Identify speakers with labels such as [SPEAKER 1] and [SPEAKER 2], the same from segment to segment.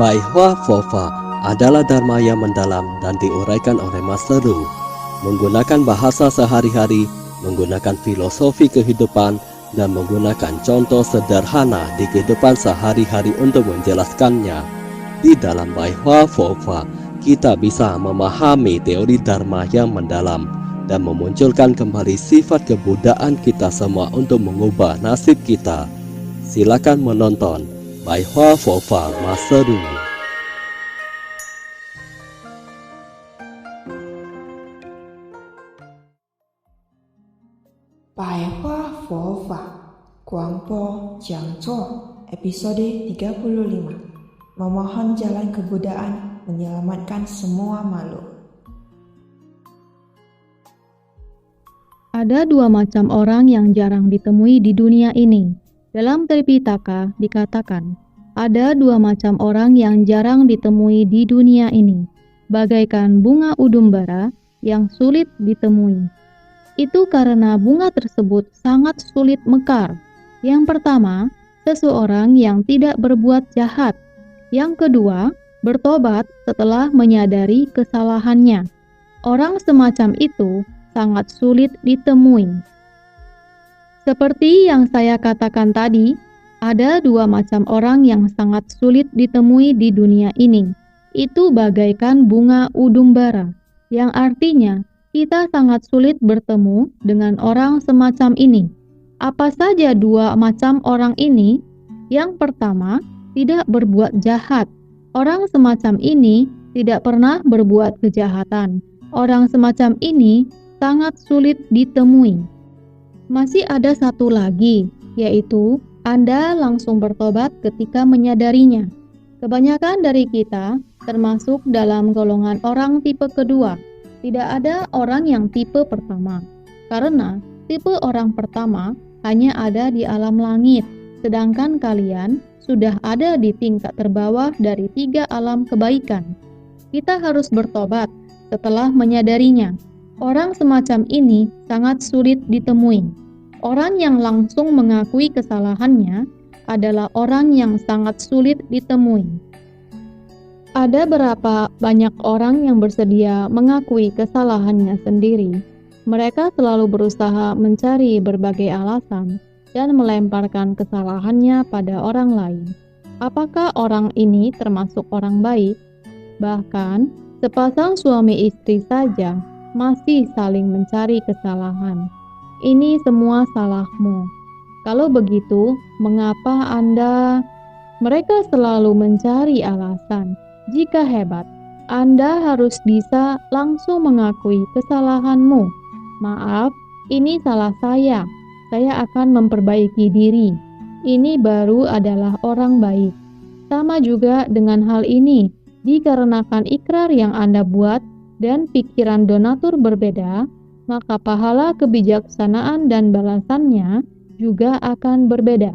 [SPEAKER 1] Bai Hua Fofa adalah dharma yang mendalam dan diuraikan oleh Master Ru. Menggunakan bahasa sehari-hari, menggunakan filosofi kehidupan, dan menggunakan contoh sederhana di kehidupan sehari-hari untuk menjelaskannya. Di dalam Bai Hua Fofa, kita bisa memahami teori dharma yang mendalam dan memunculkan kembali sifat kebudayaan kita semua untuk mengubah nasib kita. Silakan menonton Bai Hua Fofa Master Ru.
[SPEAKER 2] 百花佛法广播讲座episode 35 Memohon jalan kebudayaan menyelamatkan semua makhluk.
[SPEAKER 3] Ada dua macam orang yang jarang ditemui di dunia ini. Dalam Tripitaka dikatakan, ada dua macam orang yang jarang ditemui di dunia ini, bagaikan bunga udumbara yang sulit ditemui. Itu karena bunga tersebut sangat sulit mekar. Yang pertama, seseorang yang tidak berbuat jahat. Yang kedua, bertobat setelah menyadari kesalahannya. Orang semacam itu sangat sulit ditemui. Seperti yang saya katakan tadi, ada dua macam orang yang sangat sulit ditemui di dunia ini. Itu bagaikan bunga udumbara, yang artinya kita sangat sulit bertemu dengan orang semacam ini. Apa saja dua macam orang ini? Yang pertama, tidak berbuat jahat. Orang semacam ini tidak pernah berbuat kejahatan. Orang semacam ini sangat sulit ditemui. Masih ada satu lagi, yaitu Anda langsung bertobat ketika menyadarinya. Kebanyakan dari kita termasuk dalam golongan orang tipe kedua. Tidak ada orang yang tipe pertama, karena tipe orang pertama hanya ada di alam langit, sedangkan kalian sudah ada di tingkat terbawah dari 3 alam kebaikan. Kita harus bertobat setelah menyadarinya. Orang semacam ini sangat sulit ditemui. Orang yang langsung mengakui kesalahannya adalah orang yang sangat sulit ditemui. Ada berapa banyak orang yang bersedia mengakui kesalahannya sendiri. Mereka selalu berusaha mencari berbagai alasan dan melemparkan kesalahannya pada orang lain. Apakah orang ini termasuk orang baik? Bahkan, sepasang suami istri saja masih saling mencari kesalahan. Ini semua salahmu. Kalau begitu, mengapa mereka selalu mencari alasan? Jika hebat, Anda harus bisa langsung mengakui kesalahanmu. Maaf, ini salah saya. Saya akan memperbaiki diri. Ini baru adalah orang baik. Sama juga dengan hal ini, dikarenakan ikrar yang Anda buat dan pikiran donatur berbeda, maka pahala kebijaksanaan dan balasannya juga akan berbeda.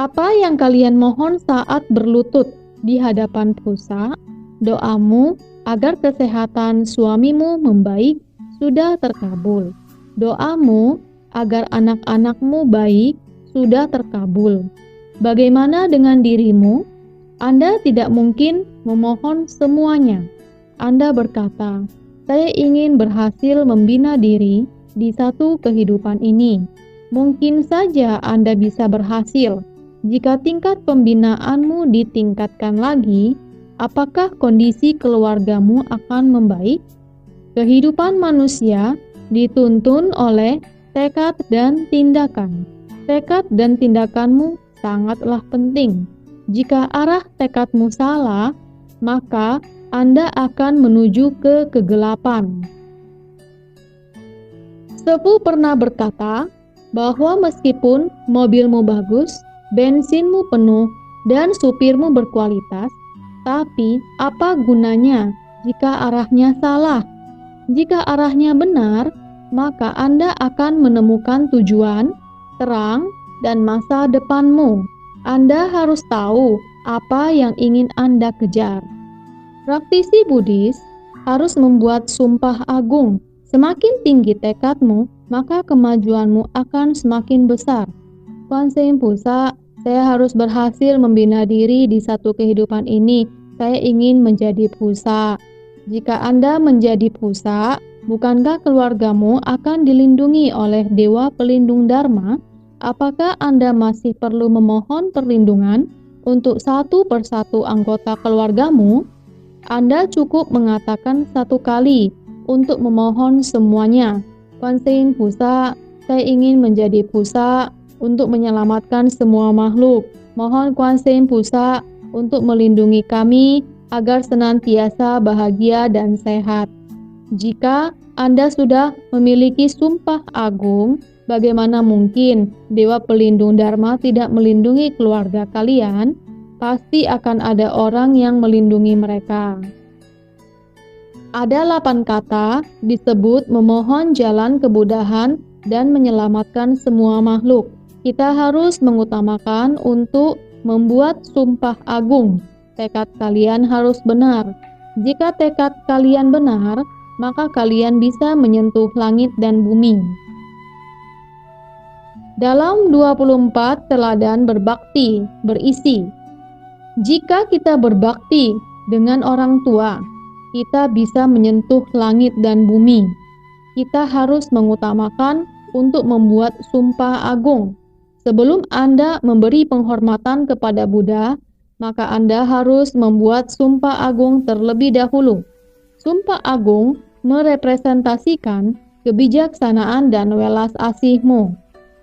[SPEAKER 3] Apa yang kalian mohon saat berlutut di hadapan pusa, doamu agar kesehatan suamimu membaik sudah terkabul. Doamu agar anak-anakmu baik sudah terkabul. Bagaimana dengan dirimu? Anda tidak mungkin memohon semuanya. Anda berkata, saya ingin berhasil membina diri di satu kehidupan ini. Mungkin saja Anda bisa berhasil. Jika tingkat pembinaanmu ditingkatkan lagi, apakah kondisi keluargamu akan membaik? Kehidupan manusia dituntun oleh tekad dan tindakan. Tekad dan tindakanmu sangatlah penting. Jika arah tekadmu salah, maka Anda akan menuju ke kegelapan. Sepuh pernah berkata bahwa meskipun mobilmu bagus, bensinmu penuh, dan supirmu berkualitas, tapi apa gunanya jika arahnya salah? Jika arahnya benar, maka Anda akan menemukan tujuan, terang, dan masa depanmu. Anda harus tahu apa yang ingin Anda kejar. Praktisi Buddhis harus membuat sumpah agung. Semakin tinggi tekadmu, maka kemajuanmu akan semakin besar. Kwan Seum Pusa Saya harus berhasil membina diri di satu kehidupan ini. Saya ingin menjadi Pusa. Jika Anda menjadi Pusa, bukankah keluargamu akan dilindungi oleh Dewa Pelindung Dharma? Apakah Anda masih perlu memohon perlindungan untuk satu persatu anggota keluargamu? Anda cukup mengatakan satu kali untuk memohon semuanya. Kuan Yin Pusa, saya ingin menjadi Pusa untuk menyelamatkan semua makhluk. Mohon Kuan Yin Pusa untuk melindungi kami agar senantiasa bahagia dan sehat. Jika Anda sudah memiliki sumpah agung, bagaimana mungkin Dewa Pelindung Dharma tidak melindungi keluarga kalian? Pasti akan ada orang yang melindungi mereka. Ada 8 kata disebut memohon jalan kemudahan dan menyelamatkan semua makhluk. Kita harus mengutamakan untuk membuat sumpah agung. Tekad kalian harus benar. Jika tekad kalian benar, maka kalian bisa menyentuh langit dan bumi. Dalam 24 teladan berbakti berisi, jika kita berbakti dengan orang tua, kita bisa menyentuh langit dan bumi. Kita harus mengutamakan untuk membuat sumpah agung. Sebelum Anda memberi penghormatan kepada Buddha, maka Anda harus membuat sumpah agung terlebih dahulu. Sumpah agung merepresentasikan kebijaksanaan dan welas asihmu.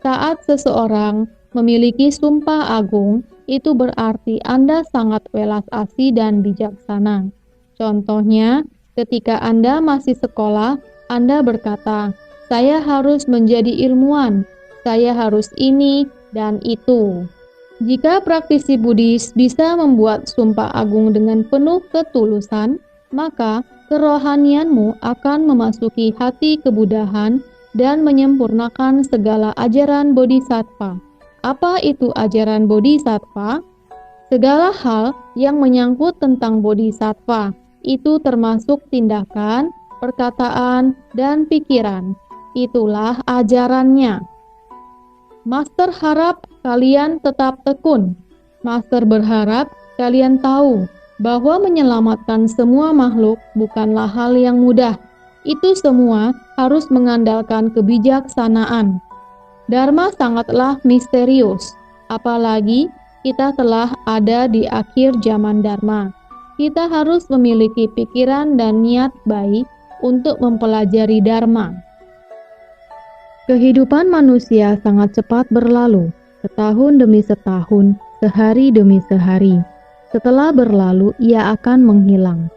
[SPEAKER 3] Saat seseorang memiliki sumpah agung, itu berarti Anda sangat welas asih dan bijaksana. Contohnya, ketika Anda masih sekolah, Anda berkata, "Saya harus menjadi ilmuwan. Saya harus ini dan itu." Jika praktisi Buddhis bisa membuat sumpah agung dengan penuh ketulusan, maka kerohanianmu akan memasuki hati kebudahan dan menyempurnakan segala ajaran Bodhisattva. Apa itu ajaran Bodhisattva? Segala hal yang menyangkut tentang Bodhisattva, itu termasuk tindakan, perkataan, dan pikiran. Itulah ajarannya. Master harap kalian tetap tekun. Master berharap kalian tahu bahwa menyelamatkan semua makhluk bukanlah hal yang mudah. Itu semua harus mengandalkan kebijaksanaan. Dharma sangatlah misterius, apalagi kita telah ada di akhir zaman Dharma. Kita harus memiliki pikiran dan niat baik untuk mempelajari Dharma. Kehidupan manusia sangat cepat berlalu, setahun demi setahun, sehari demi sehari. Setelah berlalu, ia akan menghilang.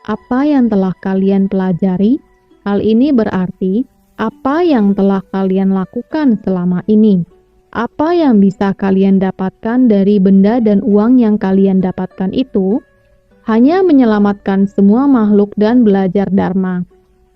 [SPEAKER 3] Apa yang telah kalian pelajari? Hal ini berarti apa yang telah kalian lakukan selama ini. Apa yang bisa kalian dapatkan dari benda dan uang yang kalian dapatkan itu? Hanya menyelamatkan semua makhluk dan belajar Dharma.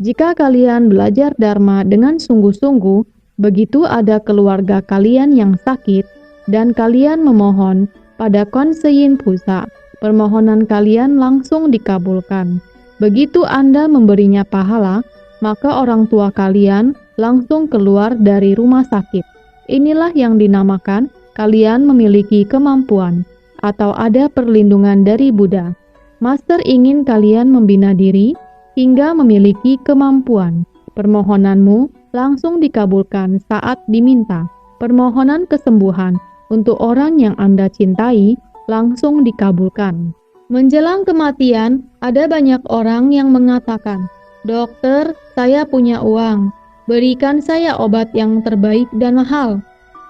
[SPEAKER 3] Jika kalian belajar Dharma dengan sungguh-sungguh, begitu ada keluarga kalian yang sakit, dan kalian memohon pada Kuan Yin Pusa, permohonan kalian langsung dikabulkan. Begitu Anda memberinya pahala, maka orang tua kalian langsung keluar dari rumah sakit. Inilah yang dinamakan kalian memiliki kemampuan atau ada perlindungan dari Buddha. Master ingin kalian membina diri hingga memiliki kemampuan. Permohonanmu langsung dikabulkan saat diminta. Permohonan kesembuhan untuk orang yang Anda cintai langsung dikabulkan. Menjelang kematian, ada banyak orang yang mengatakan, "Dokter, saya punya uang. Berikan saya obat yang terbaik dan mahal."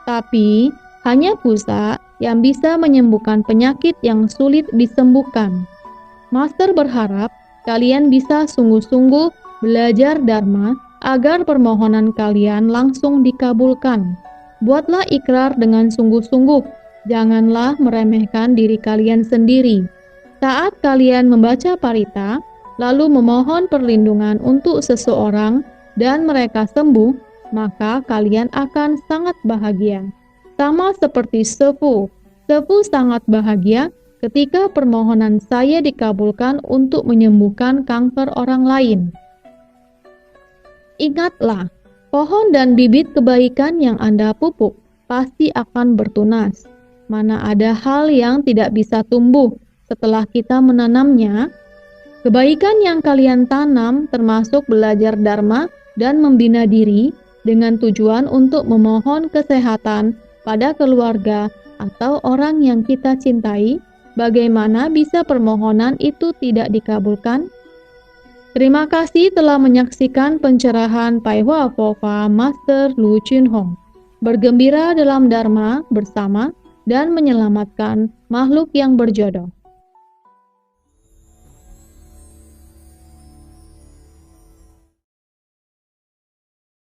[SPEAKER 3] Tapi, hanya Pusa yang bisa menyembuhkan penyakit yang sulit disembuhkan. Master berharap kalian bisa sungguh-sungguh belajar Dharma agar permohonan kalian langsung dikabulkan. Buatlah ikrar dengan sungguh-sungguh. Janganlah meremehkan diri kalian sendiri. Saat kalian membaca parita, lalu memohon perlindungan untuk seseorang dan mereka sembuh, maka kalian akan sangat bahagia. Sama seperti Sefu. Sefu sangat bahagia ketika permohonan saya dikabulkan untuk menyembuhkan kanker orang lain. Ingatlah, pohon dan bibit kebaikan yang Anda pupuk pasti akan bertunas. Mana ada hal yang tidak bisa tumbuh setelah kita menanamnya? Kebaikan yang kalian tanam termasuk belajar dharma dan membina diri dengan tujuan untuk memohon kesehatan pada keluarga atau orang yang kita cintai. Bagaimana bisa permohonan itu tidak dikabulkan? Terima kasih telah menyaksikan pencerahan Pai Hua Pho-Fa Master Lu Chun Hong. Bergembira dalam Dharma bersama dan menyelamatkan makhluk yang berjodoh.